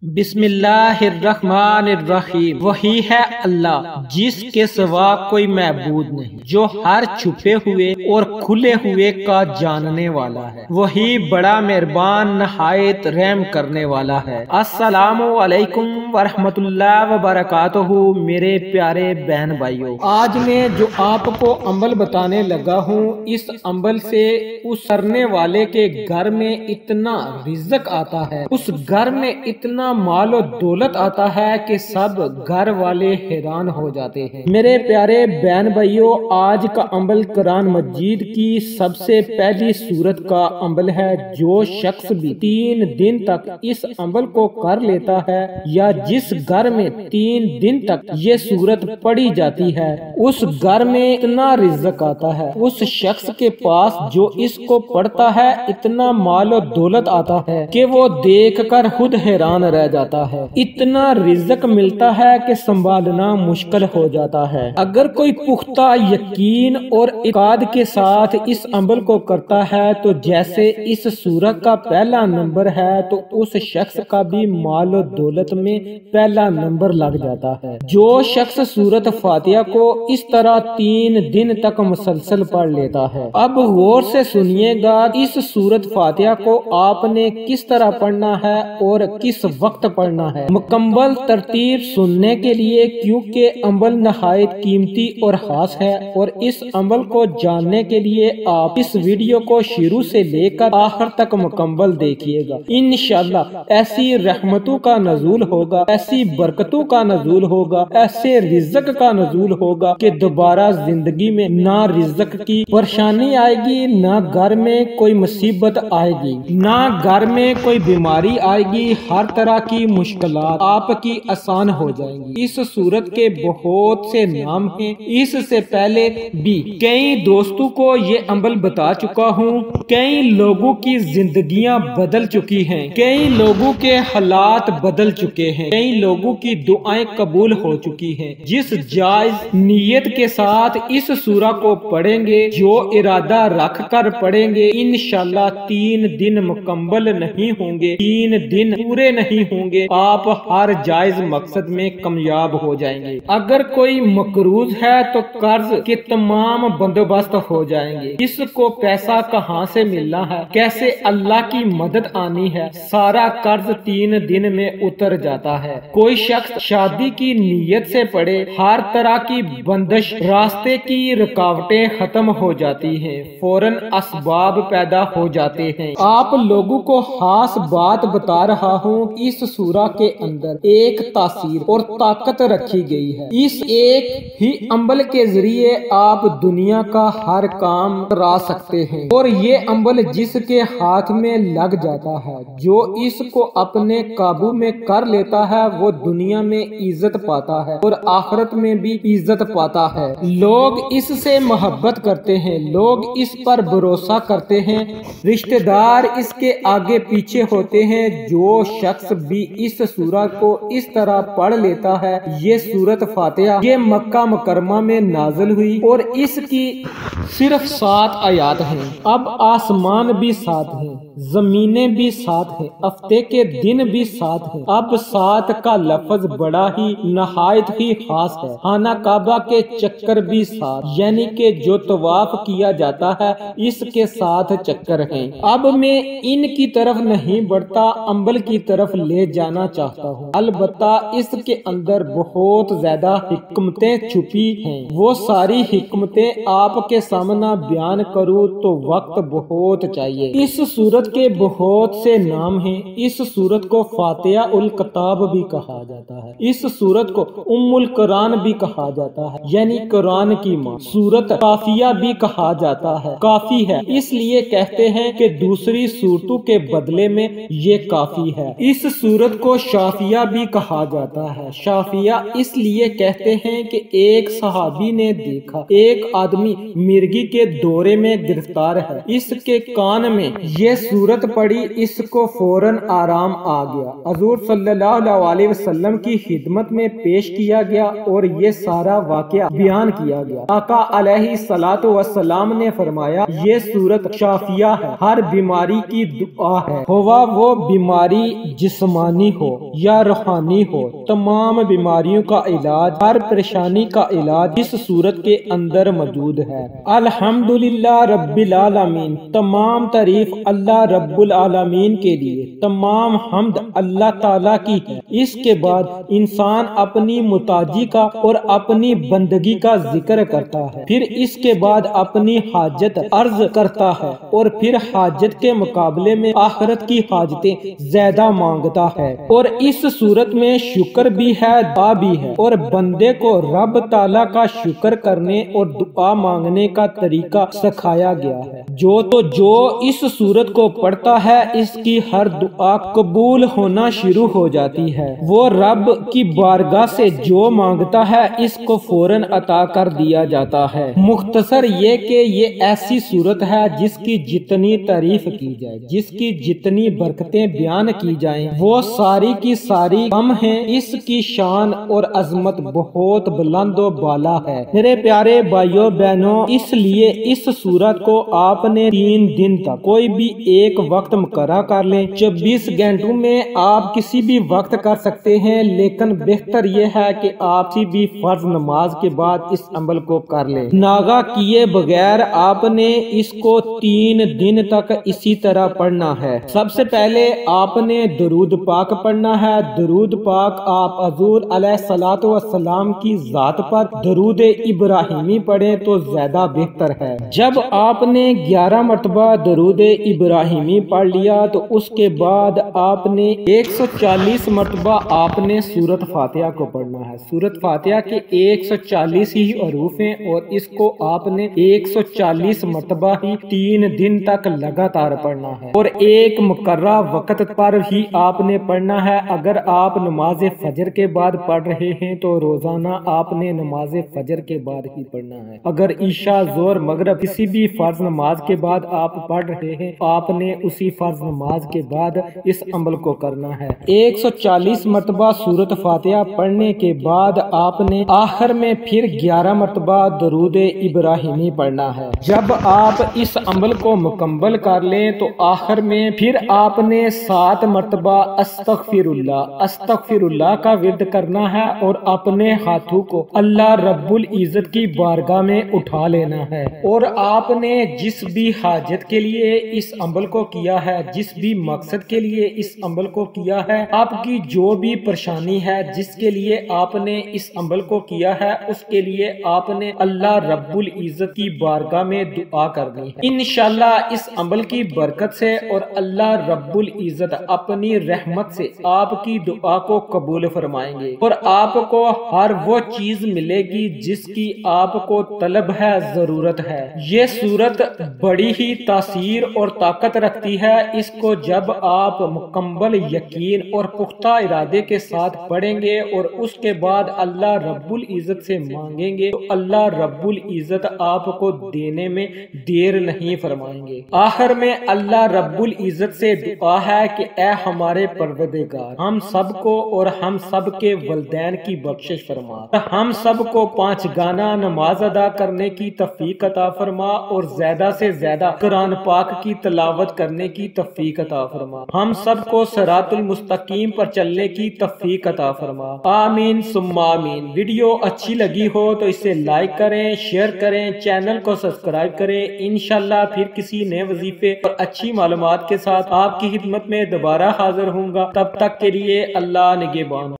بسم اللہ الرحمن الرحیم۔ وہی ہے اللہ جس کے سوا کوئی معبود نہیں، جو ہر چھپے ہوئے اور کھلے ہوئے کا جاننے والا ہے۔ وہی بڑا مہربان نہایت رحم کرنے والا ہے۔ السلام علیکم ورحمۃ اللہ وبرکاتہ۔ میرے پیارے بہن بھائیوں، آج میں جو آپ کو عمل بتانے لگا ہوں، اس عمل سے اس کرنے والے کے گھر میں اتنا رزق آتا ہے، اس گھر میں اتنا مال و دولت آتا ہے کہ سب گھر والے حیران ہو جاتے ہیں۔ میرے پیارے بہن بھائیوں، آج کا عمل قرآن مجید کی سب سے پہلی سورت کا عمل ہے۔ جو شخص بھی 3 دن تک اس عمل کو کر لیتا ہے، یا جس گھر میں 3 دن تک یہ سورت پڑھی جاتی ہے، اس گھر میں اتنا رزق آتا ہے، اس شخص کے پاس جو اس کو پڑھتا ہے اتنا مال و دولت آتا ہے کہ وہ دیکھ کر خود حیران رہ جاتا ہے۔ اتنا رزق ملتا ہے کہ سنبھالنا مشکل ہو جاتا ہے۔ اگر کوئی پختہ یقین اور اعتقاد کے ساتھ اس عمل کو کرتا ہے تو جیسے اس سورت کا پہلا نمبر ہے، تو اس شخص کا بھی مال و دولت میں پہلا نمبر لگ جاتا ہے۔ جو شخص سورت فاتحہ کو اس طرح 3 دن تک مسلسل پڑھ لیتا ہے۔ اب غور سے سنیے گا، اس سورت فاتحہ کو آپ نے کس طرح پڑھنا ہے اور کس وقت پڑھنا ہے۔ مکمل ترتیب سننے کے لیے، کیونکہ عمل نہایت قیمتی اور خاص ہے، اور اس عمل کو جاننے کے لیے آپ اس ویڈیو کو شروع سے لے کر آخر تک مکمل دیکھیے گا۔ انشاءاللہ ایسی رحمتوں کا نزول ہوگا، ایسی برکتوں کا نزول ہوگا، ایسے رزق کا نزول ہوگا کہ دوبارہ زندگی میں نہ رزق کی پریشانی آئے گی، نہ گھر میں کوئی مصیبت آئے گی، نہ گھر میں کوئی بیماری آئے گی۔ ہر طرح کی مشکلات آپ کی آسان ہو جائیں گی۔ اس سورت کے بہت سے نام ہیں۔ اس سے پہلے بھی کئی دوستوں کو یہ عمل بتا چکا ہوں۔ کئی لوگوں کی زندگیاں بدل چکی ہیں، کئی لوگوں کے حالات بدل چکے ہیں، کئی لوگوں کی دعائیں قبول ہو چکی ہیں۔ جس جائز نیت کے ساتھ اس سورہ کو پڑھیں گے، جو ارادہ رکھ کر پڑھیں گے، انشاءاللہ 3 دن مکمل نہیں ہوں گے، 3 دن پورے نہیں ہوں گے، آپ ہر جائز مقصد میں کامیاب ہو جائیں گے۔ اگر کوئی مقروض ہے تو قرض کے تمام بندوبست ہو جائیں گے۔ اس کو پیسہ کہاں سے ملنا ہے، کیسے اللہ کی مدد آنی ہے، سارا قرض 3 دن میں اتر جاتا ہے۔ کوئی شخص شادی کی نیت سے پڑھے، ہر طرح کی بندش، راستے کی رکاوٹیں ختم ہو جاتی ہیں، فوراً اسباب پیدا ہو جاتے ہیں۔ آپ لوگوں کو خاص بات بتا رہا ہوں، اس سورہ کے اندر ایک تاثیر اور طاقت رکھی گئی ہے۔ اس ایک ہی عمل کے ذریعے آپ دنیا کا ہر کام کرا سکتے ہیں، اور یہ عمل جس کے ہاتھ میں لگ جاتا ہے، جو اس کو اپنے قابو میں کر لیتا ہے، وہ دنیا میں عزت پاتا ہے اور آخرت میں بھی عزت پاتا ہے۔ لوگ اس سے محبت کرتے ہیں، لوگ اس پر بھروسہ کرتے ہیں، رشتہ دار اس کے آگے پیچھے ہوتے ہیں۔ جو شخص بھی اس سورہ کو اس طرح پڑھ لیتا ہے، یہ سورت فاتحہ یہ مکہ مکرمہ میں نازل ہوئی اور اس کی صرف 7 آیات ہیں۔ اب آسمان بھی 7 ہیں، زمینیں بھی 7 ہیں، ہفتے کے دن بھی 7 ہیں۔ اب 7 کا لفظ بڑا ہی نہایت ہی خاص ہے۔ خانہ کعبہ کے چکر بھی 7، یعنی کہ جو طواف کیا جاتا ہے، اس کے 7 چکر ہیں۔ اب میں ان کی طرف نہیں بڑھتا، عمل کی طرف لے جانا چاہتا ہوں۔ البتہ اس کے اندر بہت زیادہ حکمتیں چھپی ہیں، وہ ساری حکمتیں آپ کے سامنے بیان کروں تو وقت بہت چاہیے۔ اس سورت کے بہت سے نام ہیں۔ اس سورت کو فاتحہ الکتاب بھی کہا جاتا ہے، اس سورت کو ام القرآن بھی کہا جاتا ہے، یعنی قرآن کی ماں۔ سورت کافیہ بھی کہا جاتا ہے، کافی ہے اس لیے کہتے ہیں کہ دوسری سورتوں کے بدلے میں یہ کافی ہے۔ اس سورت کو شافیہ بھی کہا جاتا ہے۔ شافیہ اس لیے کہتے ہیں کہ ایک صحابی نے دیکھا ایک آدمی مرگی کے دورے میں گرفتار ہے، اس کے کان میں یہ सूरत पढ़ी, इसको फौरन आराम आ गया। हुजूर सल्लल्लाहु अलैहि वसल्लम की खिदमत में पेश किया गया और ये सारा वाकया बयान किया गया। आका अलैहि सलातो वस्सलाम ने फरमाया, ये सूरत शाफिया है, हर बीमारी की दुआ है, हुआ वो बीमारी जिस्मानी हो या रूहानी हो, तमाम बीमारियों का इलाज, हर परेशानी का इलाज इस सूरत के अंदर मौजूद है। अल्हम्दुलिल्लाह रब्बिल आलमीन, तमाम तारीफ अल्लाह रब्बुल आलमीन के लिए, तमाम हम्द अल्लाह ताला की है। इसके बाद इंसान अपनी मुताजी का और अपनी बंदगी का जिक्र करता है, फिर इसके बाद अपनी हाजत अर्ज करता है और फिर हाजत के मुकाबले में आखिरत की हाजतें ज्यादा मांगता है। और इस सूरत में शुक्र भी है, दुआ भी है, और बंदे को रब ताला का शुक्र करने और दुआ मांगने का तरीका सिखाया गया है। जो इस सूरत को पढ़ता है, इसकी हर दुआ कबूल होना शुरू हो जाती है। वो रब की बारगाह से जो मांगता है, इसको फौरन अता कर दिया जाता है। मुख्तसर ये कि ये ऐसी सूरत है जिसकी जितनी तारीफ की जाए, जिसकी जितनी बरकतें बयान की जाएं, वो सारी की सारी कम है। इसकी शान और अजमत बहुत बुलंद और बाला है। मेरे प्यारे भाइयों बहनों, इसलिए इस सूरत को आपने 3 दिन तक कोई भी एक वक्त मुकर्रर कर लें। 24 घंटों में आप किसी भी वक्त कर सकते हैं, लेकिन बेहतर यह है कि आप किसी भी फर्ज नमाज के बाद इस अमल को कर लें। नागा किए बगैर आपने इसको 3 दिन तक इसी तरह पढ़ना है। सबसे पहले आपने दरूद पाक पढ़ना है। दरूद पाक आप हुजूर अलैहिस्सलातु वस्सलाम की जात पर दरूद इब्राहिमी पढ़ें तो ज्यादा बेहतर है। जब आपने 11 मरतबा दरूद इब्राहिमी पढ़ लिया तो उसके बाद आपने 140 मरतबा आपने सूरत फातिहा को पढ़ना है। सूरत फातिहा के 140 ही हरूफ हैं और इसको आपने 140 मरतबा ही 3 दिन तक लगातार पढ़ना है और एक मुकर्रर वक्त पर ही आपने पढ़ना है। अगर आप नमाज फजर के बाद पढ़ रहे हैं तो रोजाना आपने नमाज फजर के बाद ही पढ़ना है। अगर ईशा, जोर, मगरिब किसी भी फर्ज नमाज के बाद आप पढ़ रहे हैं, आपने उसी फर्ज नमाज के बाद इस अमल को करना है। 140 मरतबा सूरत फातिहा पढ़ने के बाद आपने आखिर में फिर 11 मरतबा दरूद इब्राहिमी पढ़ना है। जब आप इस अमल को मुकम्मल कर लें तो आखिर में फिर आपने 7 मरतबा अस्तगफिरुल्लाह का विर्द करना है और अपने हाथों को अल्लाह रब्बुल इज्जत की बारगाह में उठा लेना है। और आपने जिस भी हाजत के लिए इस अमल को किया है, जिस भी मकसद के लिए इस अमल को किया है, आपकी जो भी परेशानी है जिसके लिए आपने इस अमल को किया है, उसके लिए आपने अल्लाह रब्बुल इज्जत की बारगाह में दुआ करनी है। इंशाल्लाह इस अमल की बरकत से और अल्लाह रब्बुल इज्जत अपनी रहमत से आपकी दुआ को कबूल फरमाएंगे और आपको हर वो चीज मिलेगी जिसकी आपको तलब है, जरूरत है। ये सूरत बड़ी ही तासीर और ताकत रखती है। इसको जब आप मुकम्मल यकीन और पुख्ता इरादे के साथ पढ़ेंगे और उसके बाद अल्लाह रब्बुल इज्जत से मांगेंगे तो अल्लाह रब्बुल इज्जत आपको देने में देर नहीं फरमाएंगे। आखिर में अल्लाह रब्बुल इज्जत से दुआ है कि ऐ हमारे परवरदिगार, हम सबको और हम सब के वलदैन की बख्शिश फरमा, हम सबको 5 गाना नमाज अदा करने की तौफीक अता फरमा और ज्यादा से ज्यादा कुरान पाक की तिलावत करने की तौफीक अता फरमा, हम सबको सिरातुल मुस्तकीम पर चलने की तौफीक अता फरमा। आमीन सुम्मा आमीन। वीडियो अच्छी लगी हो तो इसे लाइक करें, शेयर करें, चैनल को सब्सक्राइब करें। इंशाल्लाह फिर किसी नए वजीफे और अच्छी मालूमात के साथ आपकी खिदमत में दोबारा हाजिर होऊंगा। तब तक के लिए अल्लाह निगहबान।